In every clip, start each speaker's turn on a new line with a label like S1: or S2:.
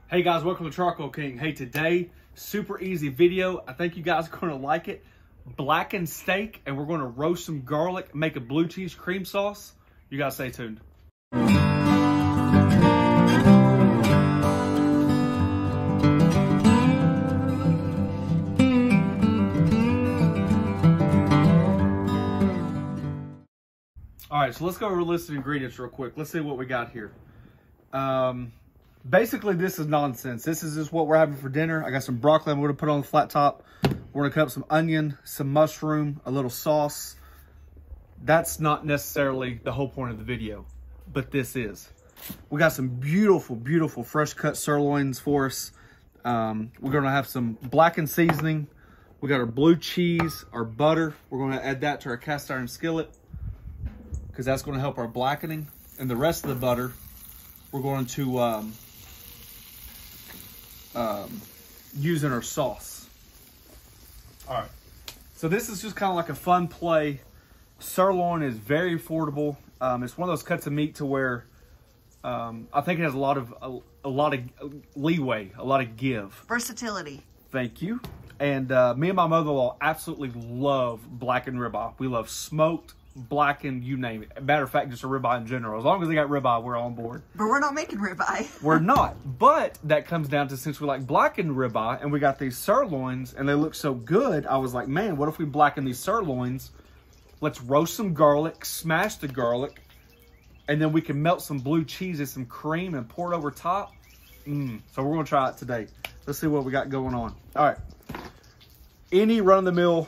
S1: Hey guys, welcome to Charcoal King. Hey, today, super easy video. I think you guys are gonna like it. Blackened steak, and we're gonna roast some garlic, make a blue cheese cream sauce. You guys stay tuned. All right, so let's go over the list of ingredients real quick. Let's see what we got here. Basically, this is nonsense. This is just what we're having for dinner. I got some broccoli I'm going to put on the flat top. We're going to cut up some onion, some mushroom, a little sauce. That's not necessarily the whole point of the video, but this is. We got some beautiful, beautiful fresh cut sirloins for us. We're going to have some blackened seasoning. We got our blue cheese, our butter. We're going to add that to our cast iron skillet because that's going to help our blackening. And the rest of the butter, we're going to use in our sauce. All right, so this is just kind of like a fun play. Sirloin is very affordable. It's one of those cuts of meat to where I think it has a lot of leeway, a lot of give.
S2: Versatility.
S1: Thank you. And me and my mother-in-law absolutely love blackened ribeye. We love smoked, blackened, you name it. Matter of fact, just a ribeye in general. As long as they got ribeye, we're on board.
S2: But we're not making ribeye.
S1: We're not. But that comes down to, since we like blackened ribeye and we got these sirloins and they look so good, I was like, man, what if we blacken these sirloins? Let's roast some garlic, smash the garlic, and then we can melt some blue cheese and some cream and pour it over top. So we're going to try it today. Let's see what we got going on. All right. Any run-of-the-mill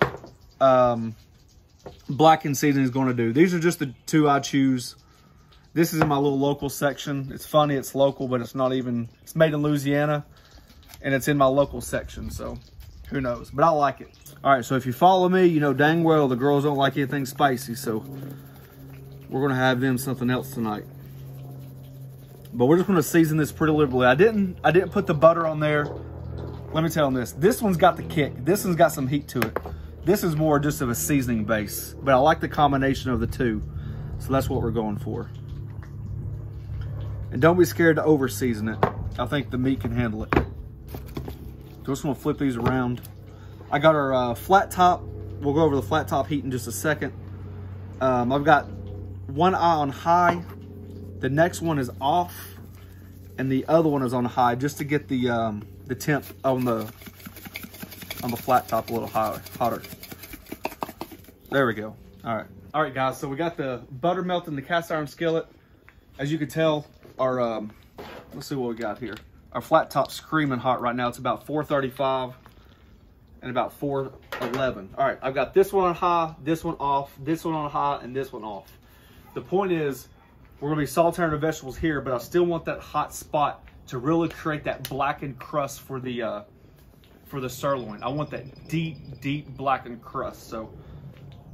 S1: blackened seasoning is going to do. These are just the two I choose. This is in my little local section. It's funny, it's local, but it's not even, it's made in Louisiana and it's in my local section, so who knows, but I like it. All right, so if you follow me, you know dang well the girls don't like anything spicy, so we're going to have them something else tonight. But we're just going to season this pretty liberally. I didn't put the butter on there. Let me tell them this one's got the kick. This one's got some heat to it. This is more just of a seasoning base, but I like the combination of the two. So that's what we're going for. And don't be scared to over season it. I think the meat can handle it. So just want to flip these around. I got our flat top. We'll go over the flat top heat in just a second. I've got one eye on high. The next one is off. And the other one is on high, just to get the temp on the flat top a little hotter. There we go. All right, guys. So we got the butter melting in the cast iron skillet. As you can tell, our let's see what we got here. Our flat top's screaming hot right now. It's about 435 and about 411. All right, I've got this one on high, this one off, this one on high, and this one off. The point is, we're gonna be sauteing the vegetables here, but I still want that hot spot to really create that blackened crust for the sirloin. I want that deep, deep blackened crust. So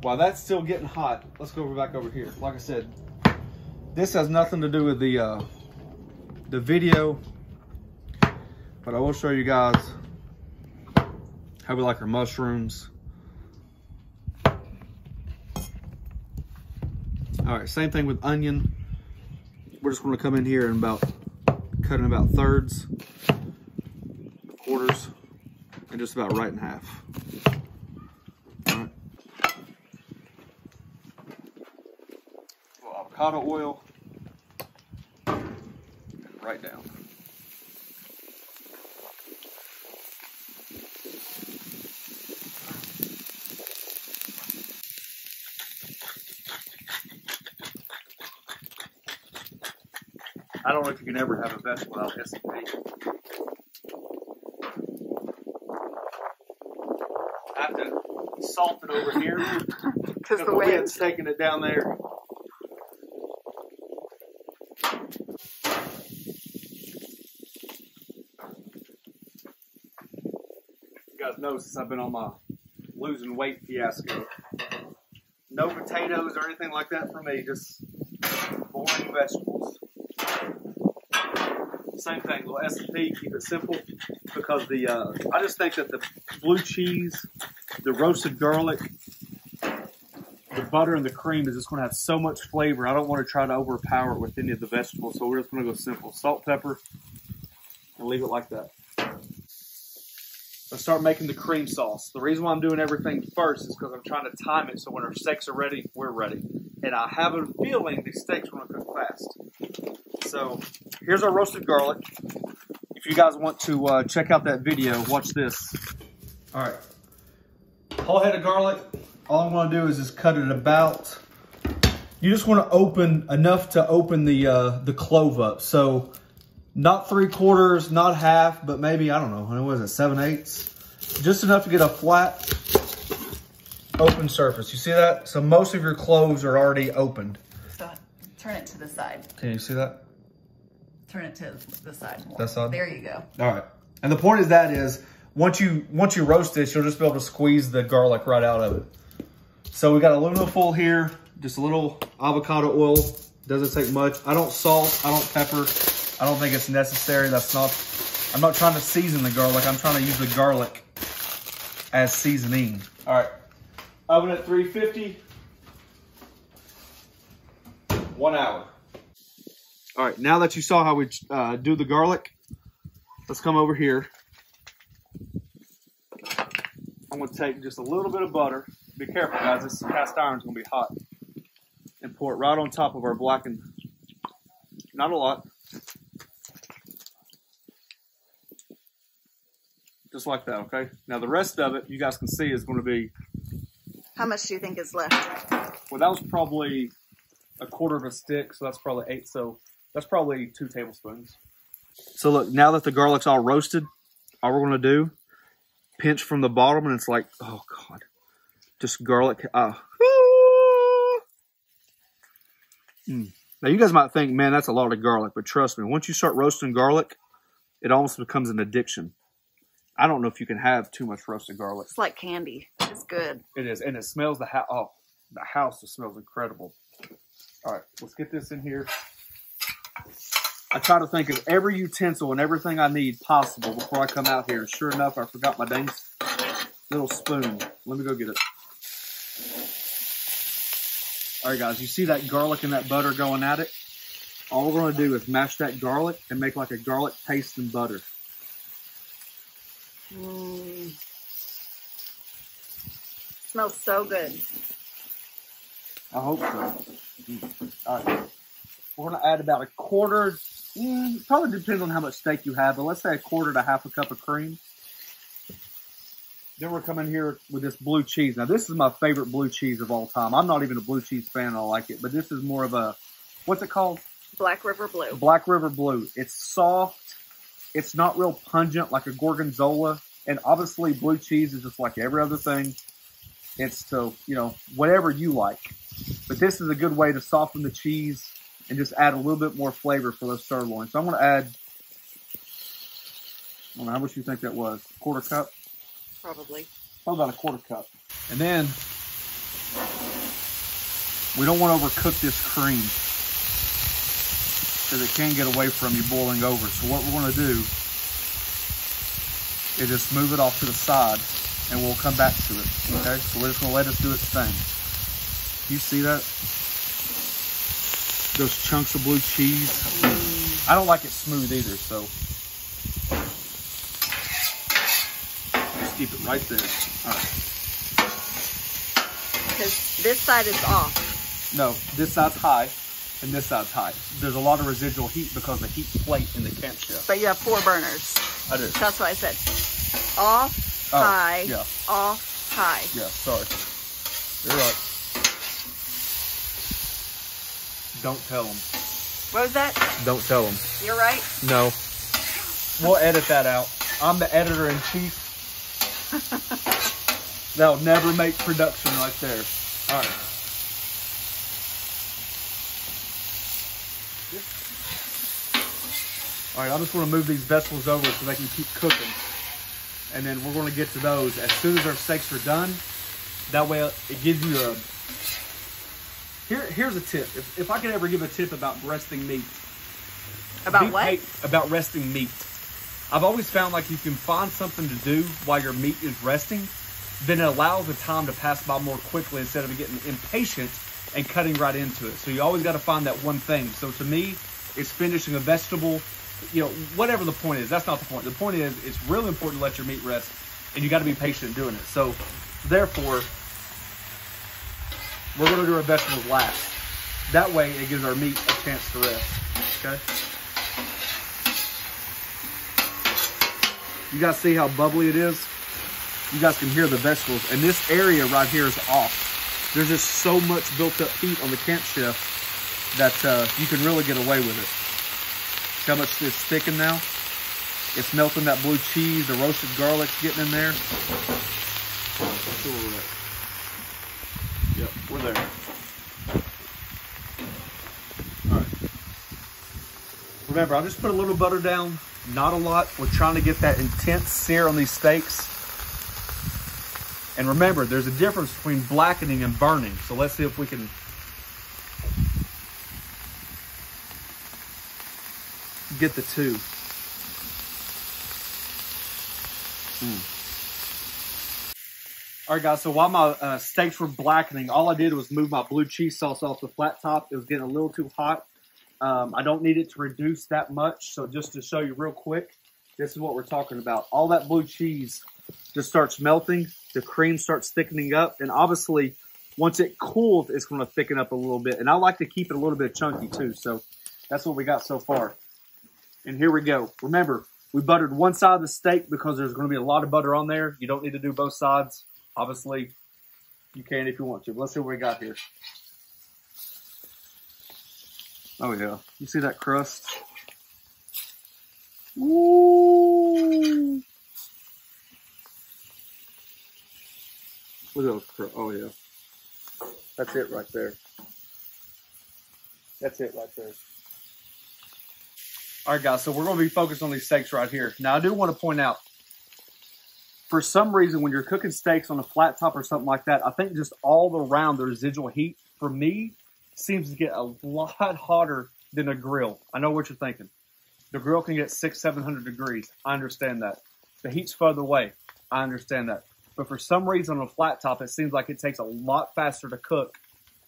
S1: while that's still getting hot, let's go back over here. Like I said, this has nothing to do with the video, but I will show you guys how we like our mushrooms. All right, same thing with onion. We're just going to come in here and cut in about thirds, quarters, and just about right in half. All right. Avocado oil, right down. I don't know if you can ever have a vegetable without S&P. I have to salt it over here because the wind's taking it down there. You guys know since I've been on my losing weight fiasco, no potatoes or anything like that for me, just boring vegetables. Same thing, little S&P, keep it simple, because I just think that the blue cheese, the roasted garlic, the butter and the cream is just going to have so much flavor. I don't want to try to overpower it with any of the vegetables, so we're just going to go simple. Salt, pepper, and leave it like that. Let's start making the cream sauce. The reason why I'm doing everything first is because I'm trying to time it so when our steaks are ready, we're ready. And I have a feeling these steaks are going to cook fast. So here's our roasted garlic. If you guys want to check out that video, watch this. All right, whole head of garlic. All I'm going to do is just cut it about. You just want to open enough to open the clove up. So not 3/4, not half, but maybe, I don't know, what is it, 7/8? Just enough to get a flat, open surface. You see that? So most of your cloves are already opened.
S2: So turn it to the side.
S1: Can you see that?
S2: Turn it to the side more.
S1: That side?
S2: There you go.
S1: All right. And the point is once you roast this, you'll just be able to squeeze the garlic right out of it. So we got aluminum foil here, just a little avocado oil. Doesn't take much. I don't salt, I don't pepper. I don't think it's necessary. I'm not trying to season the garlic. I'm trying to use the garlic as seasoning. All right. Oven at 350. 1 hour. All right. Now that you saw how we do the garlic, let's come over here. I'm going to take just a little bit of butter. Be careful, guys. This cast iron is going to be hot. And pour it right on top of our blackened. Not a lot. Just like that, okay? Now the rest of it, you guys can see, is going to be...
S2: How much do you think is left?
S1: Well, that was probably 1/4 of a stick, so that's probably 8. So that's probably 2 tablespoons. So look, now that the garlic's all roasted, all we're going to do, pinch from the bottom, and it's like, oh God, just garlic. Now you guys might think, man, that's a lot of garlic, but trust me, once you start roasting garlic, it almost becomes an addiction. I don't know if you can have too much roasted garlic.
S2: It's like candy. It's good.
S1: It is, and it smells the house. Oh, the house just smells incredible. All right, let's get this in here. I try to think of every utensil and everything I need possible before I come out here. Sure enough, I forgot my dang little spoon. Let me go get it. All right, guys, you see that garlic and that butter going at it? All we're going to do is mash that garlic and make like a garlic paste and butter.
S2: Smells so good.
S1: I hope so. All right. We're going to add about 1/4. Probably depends on how much steak you have, but let's say 1/4 to 1/2 cup of cream. Then we're coming here with this blue cheese. Now, this is my favorite blue cheese of all time. I'm not even a blue cheese fan. I like it, but this is more of a, what's it called?
S2: Black River Blue. Black
S1: River Blue. It's soft. It's not real pungent like a gorgonzola. And obviously, blue cheese is just like every other thing. It's to, whatever you like. But this is a good way to soften the cheese and just add a little bit more flavor for those sirloins. So I'm going to add, I don't know how much you think that was, 1/4 cup?
S2: Probably.
S1: Probably about 1/4 cup. And then, we don't want to overcook this cream because it can get away from you boiling over. So what we're going to do is just move it off to the side and we'll come back to it, okay? So we're just going to let it do its thing. You see that? Those chunks of blue cheese. I don't like it smooth either, so just keep it right there. All right.
S2: Because this side is off.
S1: No, this side's high and this side's high. There's a lot of residual heat because of the heat plate in the camshaft.
S2: But you have 4 burners.
S1: I do.
S2: That's what I said. Off, high,
S1: yeah.
S2: Off, high.
S1: Yeah, sorry. You're right. Don't tell them.
S2: What was that?
S1: Don't tell them.
S2: You're right?
S1: No. We'll edit that out. I'm the editor-in-chief. That'll never make production right there. All right. All right, I just want to move these vegetables over so they can keep cooking. And then we're going to get to those as soon as our steaks are done. That way it gives you a... Here's a tip. If I could ever give a tip about resting meat.
S2: About what?
S1: About resting meat. I've always found like you can find something to do while your meat is resting, then it allows the time to pass by more quickly instead of getting impatient and cutting right into it. So you always got to find that one thing. So to me, it's finishing a vegetable you know, whatever the point is, that's not the point. The point is, it's really important to let your meat rest, and you got to be patient doing it. So, therefore, we're going to do our vegetables last. That way, it gives our meat a chance to rest. Okay. You guys see how bubbly it is? You guys can hear the vegetables, and this area right here is off. There's just so much built up heat on the camp chef that you can really get away with it. See how much it's thickened now? It's melting that blue cheese, the roasted garlic's getting in there. Let's see where we're at. Yep, we're there. All right. Remember, I just put a little butter down, not a lot. We're trying to get that intense sear on these steaks. And remember, there's a difference between blackening and burning. So let's see if we can get the two. All right, guys, so while my steaks were blackening, all I did was move my blue cheese sauce off the flat top. It was getting a little too hot. I don't need it to reduce that much. So just to show you real quick, this is what we're talking about. All that blue cheese just starts melting. The cream starts thickening up. And obviously, once it cools, it's going to thicken up a little bit. And I like to keep it a little bit chunky too. So that's what we got so far. And here we go. Remember, we buttered one side of the steak because there's going to be a lot of butter on there. You don't need to do both sides. Obviously, you can if you want to. But let's see what we got here. Oh, yeah. You see that crust? Ooh. Look at those. Oh, yeah. That's it right there. That's it right there. All right, guys. So we're going to be focused on these steaks right here. Now, I do want to point out, for some reason, when you're cooking steaks on a flat top or something like that, I think just all around the residual heat, for me, seems to get a lot hotter than a grill. I know what you're thinking. The grill can get 600-700 degrees. I understand that. The heat's further away. I understand that. But for some reason on a flat top, it seems like it takes a lot faster to cook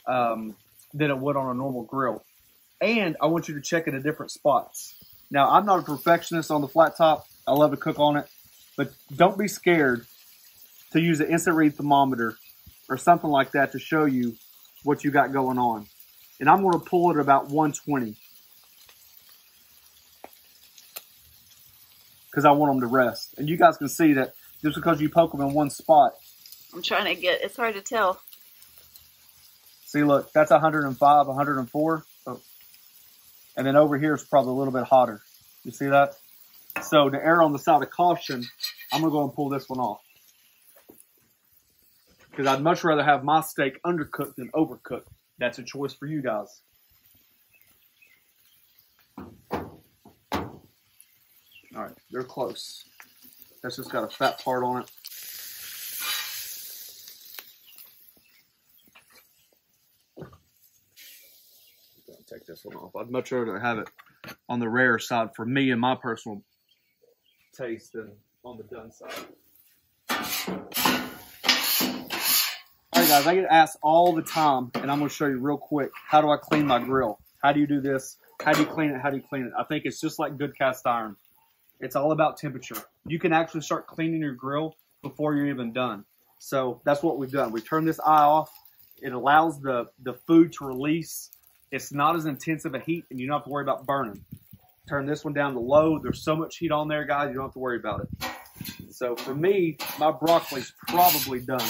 S1: than it would on a normal grill. And I want you to check it at different spots. Now, I'm not a perfectionist on the flat top. I love to cook on it. But don't be scared to use an instant read thermometer or something like that to show you what you got going on. And I'm going to pull it at about 120. Because I want them to rest. And you guys can see that just because you poke them in one spot.
S2: I'm trying to get, it's hard to tell.
S1: See, look, that's 105, 104. Oh. And then over here is probably a little bit hotter. You see that? So to err on the side of caution, I'm going to go and pull this one off. Because I'd much rather have my steak undercooked than overcooked. That's a choice for you guys. All right, they're close. That's just got a fat part on it. Take this one off. I'd much rather have it on the rare side for me and my personal taste than on the done side. All right, guys, I get asked all the time, and I'm going to show you real quick, how do I clean my grill? How do you do this? How do you clean it? How do you clean it? I think it's just like good cast iron. It's all about temperature. You can actually start cleaning your grill before you're even done. So that's what we've done. We turn this eye off. It allows the food to release. It's not as intensive a heat, and you don't have to worry about burning. Turn this one down to low. There's so much heat on there, guys, you don't have to worry about it. So for me, my broccoli's probably done.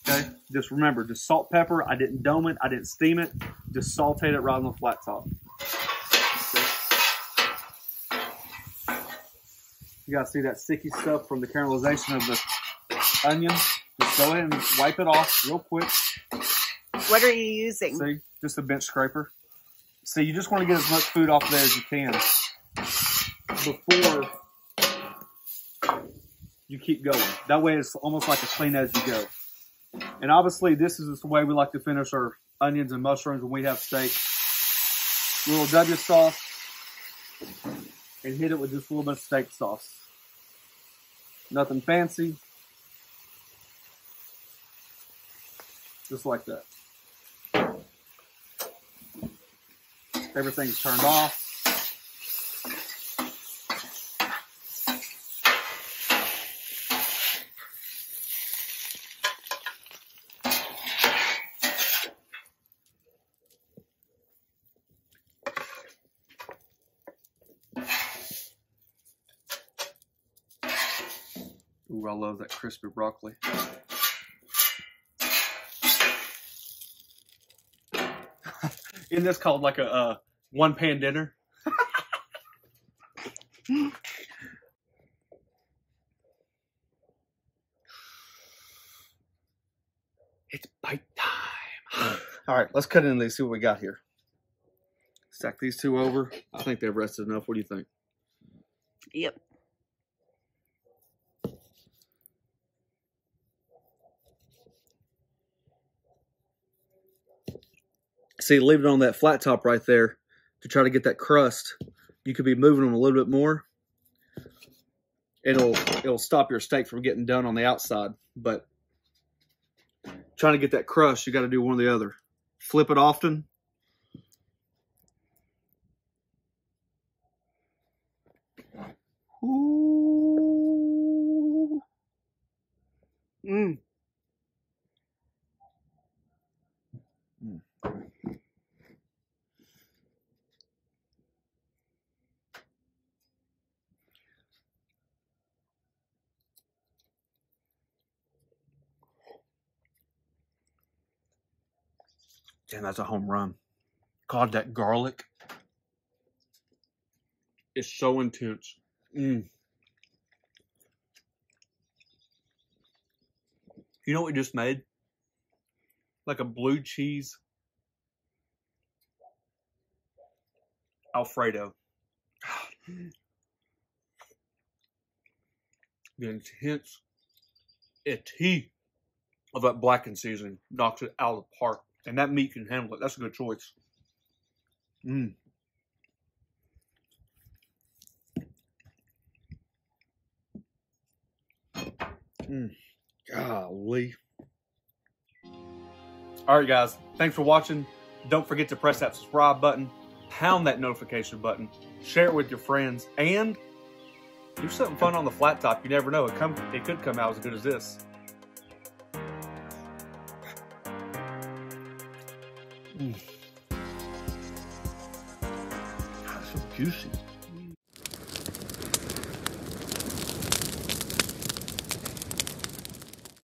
S1: Okay, just remember, just salt, pepper. I didn't dome it. I didn't steam it. Just sauteed it right on the flat top. You guys see that sticky stuff from the caramelization of the onion? Just go ahead and wipe it off real quick.
S2: What are you using?
S1: See, just a bench scraper. See, you just want to get as much food off there as you can before you keep going. That way it's almost like as clean as you go. And obviously this is just the way we like to finish our onions and mushrooms when we have steak. A little W sauce and hit it with just a little bit of steak sauce. Nothing fancy. Just like that. Everything's turned off. Ooh, I love that crispy broccoli. Isn't this called like a one-pan dinner? It's bite time. All right, let's cut into these, see what we got here. Stack these two over. I think they've rested enough. What do you think?
S2: Yep.
S1: See, leave it on that flat top right there to try to get that crust. You could be moving them a little bit more. It'll stop your steak from getting done on the outside, but trying to get that crust, you got to do one or the other. Flip it often. Ooh. Mm. Mm. Damn, that's a home run. God, that garlic is so intense. Mm. You know what we just made? Like a blue cheese Alfredo. The intense heat of that blackened seasoning knocks it out of the park. And that meat can handle it. That's a good choice. Mm. Mm. Golly. All right, guys. Thanks for watching. Don't forget to press that subscribe button. Pound that notification button. Share it with your friends. And do something fun on the flat top. You never know. It could come out as good as this. Mm. God, it's so juicy.